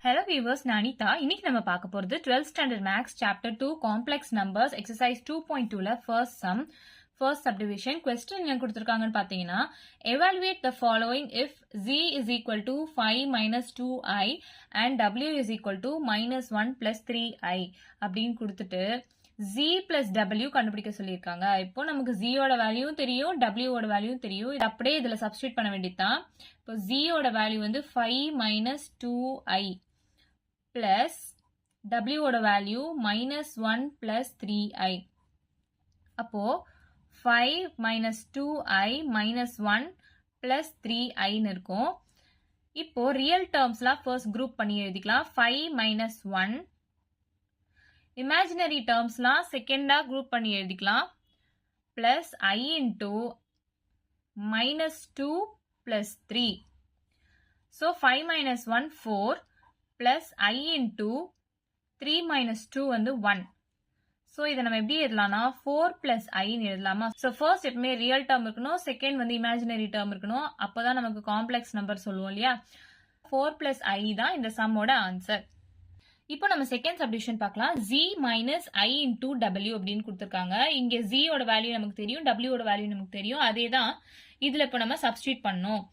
Hello viewers, நான் அனிதா. இன்னைக்கு நம்ம பார்க்க போறது 12th standard maths chapter 2 complex numbers exercise 2.2ல first sum first subdivision question என்ன கொடுத்திருக்காங்கன்னு பாத்தீங்கன்னா evaluate the following if z is equal to 5 minus 2i and w is equal to minus 1 plus 3i அப்படின்னு கொடுத்துட்டு z plus w கண்டுபிடிக்க சொல்லியிருக்காங்க. இப்போ நமக்கு z ஓட வேல்யூவும் தெரியும், w ஓட வேல்யூவும் தெரியும். இது அப்படியே இதுல சப்ஸ்டிட்யூட் பண்ண வேண்டியதுதான். இப்போ z ஓட வேல்யூ வந்து 5 minus 2i plus w ஓட வேல்யூ minus 1 plus 3i. அப்போ 5 minus 2i minus 1 plus 3i இருக்கும். இப்போ ரியல் டேர்ம்ஸ்லாம் ஃபர்ஸ்ட் குரூப் பண்ணி எழுதிக்கலாம். 5 minus 1 இமேஜினரி டேர்ம்ஸ்லாம் செகண்டா குரூப் பண்ணி எழுதிக்கலாம். Plus i into minus 2 plus 3. So 5 minus 1 4 plus i into 3 minus 2 வந்து 1. So இதை நம்ம எப்படி எழுதலாம்னா 4 plus i எழுதலாமா? So first எப்பவுமே ரியல் டேர்ம் இருக்கணும், செகண்ட் வந்து இமேஜினரி டேர்ம் இருக்கணும். அப்போதான் நமக்கு காம்ப்ளெக்ஸ் நம்பர் சொல்லுவோம் இல்லையா? 4 plus i தான் இந்த சம்மோட ஆன்சர். இப்போ நம்ம செகண்ட் சப்டிவிஷன் பார்க்கலாம். z minus i into w அப்படின்னு கொடுத்துருக்காங்க. இங்க z ஓட வேல்யூ நமக்கு தெரியும், w ஓட வேல்யூ நமக்கு தெரியும். அதே தான் இதுல இப்போ நம்ம சப்ஸ்டிட்யூட் பண்ணோம்.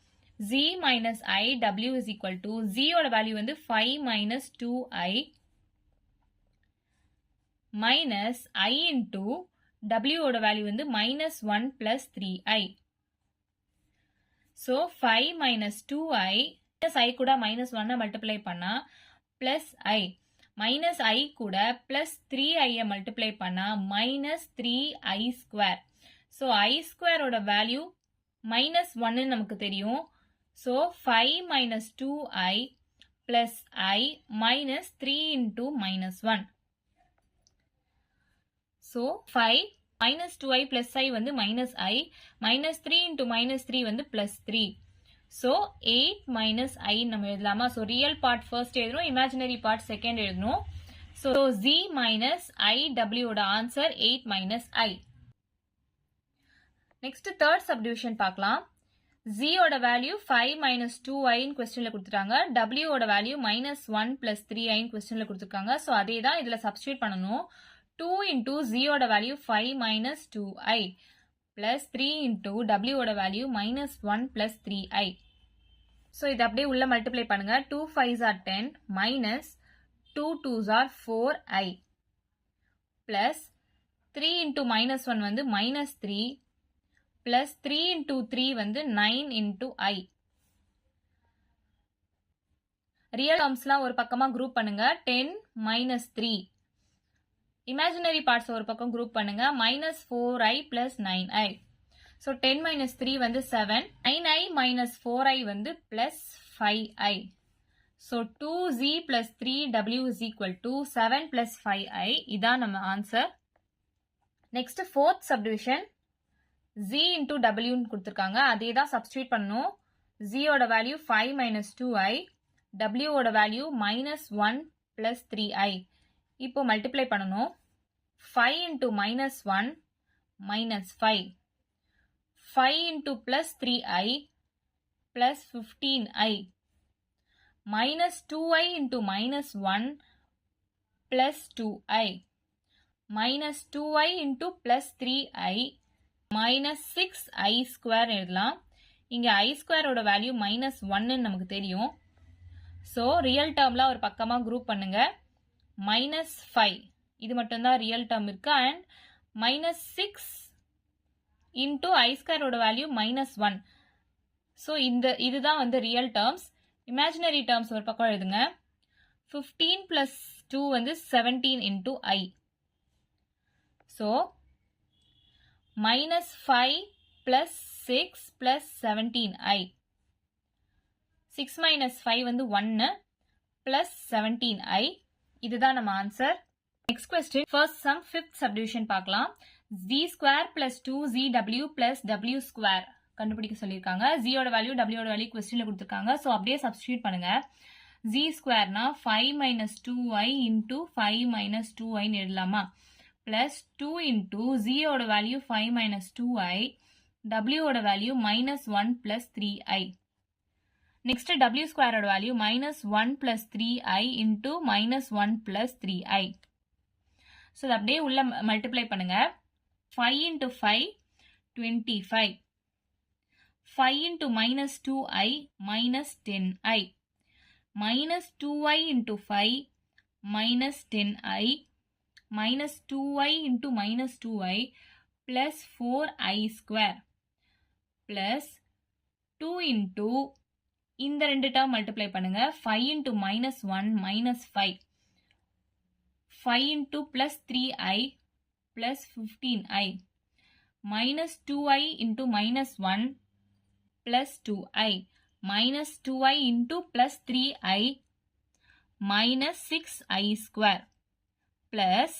z minus i w is equal to z ஓட வேல்யூ வந்து 5 minus 2i minus i into w ஓட வேல்யூ வந்து minus 1 plus 3i. So 5 minus 2i minus i கூட minus 1 மல்டிப்ளை பண்ணா plus i minus i கூட plus 3i multiply பண்ணா minus 3i square. So i square ஓட value minus 1 நமக்கு தெரியும். So 5 minus 2i plus i minus 3 into minus 1. So 5 minus 2i plus i வந்து minus i minus 3 into minus 3 வந்து plus 3. So 8 minus i நம்ம எழுதலாமா? So real part first எழுதணும், imaginary part second எழுதணும். So z minus i w ஓட answer 8 minus i. Next third subdivision பார்க்கலாம். z ஓட value 5 minus 2i in questionல கொடுத்துட்டாங்க. w ஓட value minus 1 plus 3i in questionல கொடுத்துருக்காங்க. So அதே தான் இதுல substitute பண்ணணும். 2 into z ஓட value 5 minus 2i plus 3 into w ஓட value minus 1 plus 3i. So இது அப்படியே உள்ள மல்டிப்ளை பண்ணுங்க. 2 5s are 10 minus 2 2s are 4i plus 3 into minus 1 வந்து minus 3 plus 3 into 3 வந்து 9 into i. ரியல் டேர்ம்ஸ்லாம் ஒரு பக்கமா குரூப் பண்ணுங்க. 10 minus 3 இமேஜினரி பார்ட்ஸ் ஒரு பக்கம் குரூப் பண்ணுங்க. minus 4i plus 9i. So 10 minus 3 வந்து 7. 9i minus 4i வந்து plus 5i. So 2z plus 3w is equal to 7 plus 5i. இதான் நம்ம answer. Next fourth subdivision z into w கொடுத்திருக்காங்க. அதே தான் சப்ஸ்டிட்யூட் பண்ணணும். z ஓட வேல்யூ 5 minus 2i, w ஓட வேல்யூ minus 1 plus 3i. இப்போ மல்டிப்ளை பண்ணணும். 5 into minus 1 minus 5. 5 into plus 3i plus 15i minus 2i into minus 1 plus 2i minus 2i into plus 3i minus 6i square எழுதலாம். இங்க i square ஓட value minus 1 நமக்கு தெரியும். So real டேர்ம்ல ஒரு பக்கமா group பண்ணுங்க. minus 5 இது மட்டும்தான் ரியல் டேர்ம் இருக்கு. And minus 6 into i square ஓட வேல்யூ minus 1. So இதுதான் வந்து ரியல் டேர்ம்ஸ். இமேஜினரி டேர்ம்ஸ் ஒரு பக்கம் எழுதுங்க. 15 plus 2 வந்து 17 into i. So minus 5 plus 6 plus 17i. 6 minus 5 வந்து 1 plus 17i. இதுதான் நம்ம answer. Next question first sum fifth subdivision பார்க்கலாம். z square plus 2zw plus w square கண்டுபிடிக்க சொல்லியிருக்காங்க. z ஓட வேல்யூ w ஓட வேல்யூ கொஸ்டின்ல கொடுத்துருக்காங்க. ஸோ அப்படியே சப்ஸ்டிட்யூட் பண்ணுங்க. z ஸ்கொயர்னா 5 minus 2i into 5 minus 2i எழுதலாமா? பிளஸ் 2 into z ஓட வேல்யூ 5 minus 2i, w ஓட value minus 1 plus 3i. Next w ஸ்கொயரோட value -1 plus 3i into -1 plus 3i. So இது அப்படியே உள்ள மல்டிப்ளை பண்ணுங்க. 5 into 5 25. 5 into -2i -10i. -2i into 5 -10i -2i into -2i plus 4i square plus 2 into இந்த ரெண்டு term multiply பண்ணுங்க. 5 into -1 -5. 5 into plus 3i plus 15i -2i into -1 plus 2i -2i into plus 3i minus 6i square plus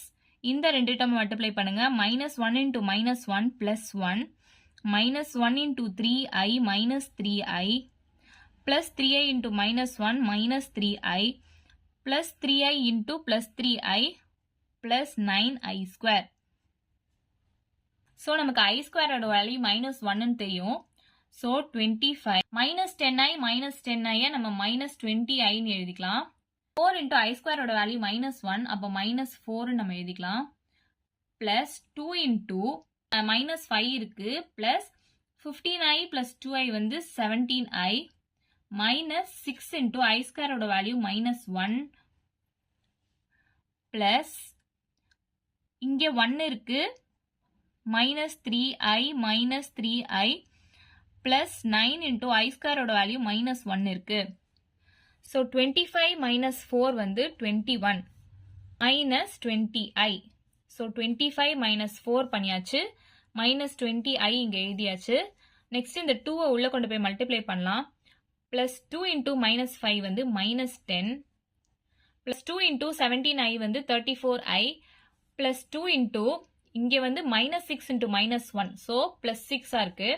இந்த ரெண்டு term multiply பண்ணுங்க. -1 into -1 plus 1 -1 into 3i minus 3i plus 3i into -1 minus 3i plus 3i into plus 3i plus 9i square. So நமக்கு i ஸ்கொயரோட value -1 தெரியும். So 25 -10i -10i நம்ம -20i எழுதிக்கலாம். 4 into i ஸ்கொயரோட value -1 அப்போ -4 நம்ம எழுதிக்கலாம். plus 2 into -5 இருக்கு plus 15i plus 2i வந்து 17i minus 6 into i ஸ்கொயரோட வேல்யூ -1 plus இங்க 1 இருக்கு -3i -3i plus 9 into i ஸ்கொயரோட வேல்யூ -1 இருக்கு. ஸோ 25 minus 4 வந்து 21 minus 20i. ஸோ 25 minus 4 பண்ணியாச்சு. -20i இங்க எழுதியாச்சு. நெக்ஸ்ட் இந்த 2 உள்ள கொண்டு போய் மல்டிப்ளை பண்ணலாம். plus 2 into -5 வந்து -10 plus 2 into 17i வந்து 34i plus 2 into இங்க வந்து -6 into -1 ஸோ plus 6 இருக்கு.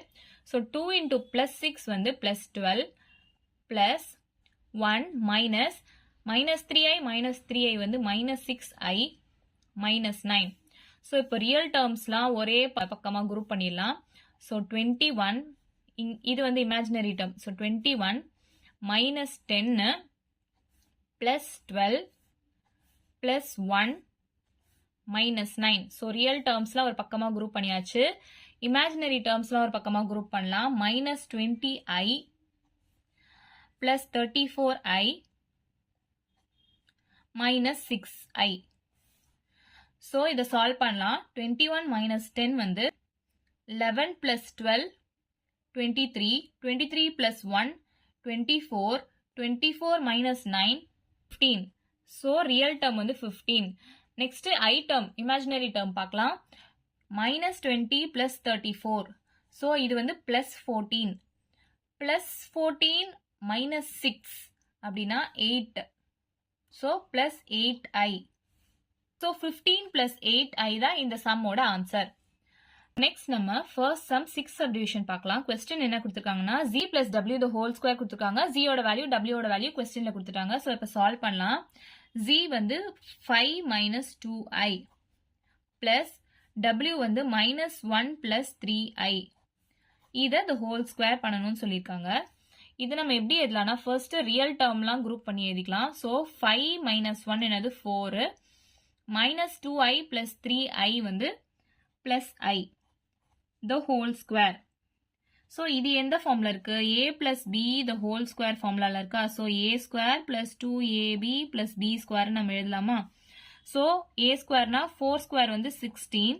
ஸோ 2 into plus 6 வந்து plus 12 plus 1 minus -3i வந்து -6i -9. ஸோ இப்போ ரியல் டேர்ம்ஸ்லாம் ஒரே பக்கமா குரூப் பண்ணிடலாம். ஸோ 21 இது வந்து imaginary term. So 21 -10 plus 12 plus 1 -9. So real டேர்ம்ஸ்லாம் ஒரு பக்கமா குரூப் பண்ணியாச்சு. இமேஜினரி டேர்ம்ஸ்லாம் ஒரு பக்கமா குரூப் பண்ணலாம். -20i plus 34i minus 6i. So இதை சால்வ் பண்ணலாம். 21 minus 10 வந்து 11 plus 12 23 23 plus 1 24 24 minus 9 15. So real term வந்து 15. நெக்ஸ்ட் ஐ டேர்ம் இமேஜினரி டேர்ம் பார்க்கலாம். -20 plus 34. ஸோ இது வந்து plus 14 plus 14 minus 6 அப்படின்னா 8. So plus 8i. So 15 plus 8i தான் இந்த சம்மோட ஆன்சர். நெக்ஸ்ட் நம்ம ஃபர்ஸ்ட் சம் 6 சப்டிவிஷன் பார்க்கலாம். கொஸ்டின் என்ன கொடுத்துருக்காங்கன்னா z plus w the whole square கொடுத்துருக்காங்க. z ஓட வேல்யூ w ஓட வேல்யூ கொஸ்டின்ல கொடுத்துட்டாங்க. ஸோ இப்போ சால்வ் பண்ணலாம். z வந்து 5 minus 2i plus w வந்து -1 plus 3i. இதை the whole square பண்ணணும்னு சொல்லியிருக்காங்க. இது நம்ம எப்படி எழுதலாம்னா ஃபர்ஸ்ட் ரியல் டேர்ம்லாம் குரூப் பண்ணி எழுதிக்கலாம். ஸோ 5 minus 1 என்னது 4 -2i plus 3i வந்து plus i the whole square. So இது எந்த ஃபார்ம்ல இருக்கு? a plus b the whole square ஃபார்முலால இருக்கா? So a square plus 2ab plus b square நம்ம எழுதலாமா? ஸோ a squareனா 4 square வந்து 16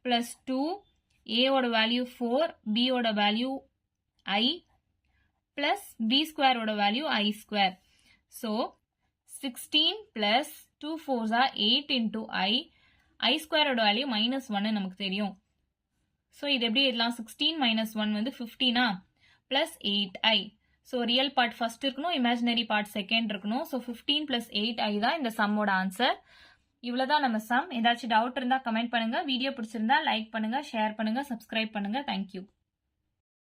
plus 2 a ஓட வேல்யூ 4 b ஓட value i plus b square ஓட value i square. So 16 plus 2 4s are 8 into i square ஓட value -1 நமக்கு தெரியும். So இது எப்படி எழுதலாம்? 16 minus 1 வந்து 15 plus 8i. So real part first இருக்கணும், இமேஜினரி பார்ட் செகண்ட் இருக்கணும். ஸோ 15 plus 8i தான் இந்த சம்மோட ஆன்சர். இவ்வளோதான் நம்ம சம். ஏதாச்சும் டவுட் இருந்தால் கமெண்ட் பண்ணுங்க. வீடியோ பிடிச்சிருந்தா லைக் பண்ணுங்க, ஷேர் பண்ணுங்க, சப்ஸ்கிரைப் பண்ணுங்க. தேங்க்யூ.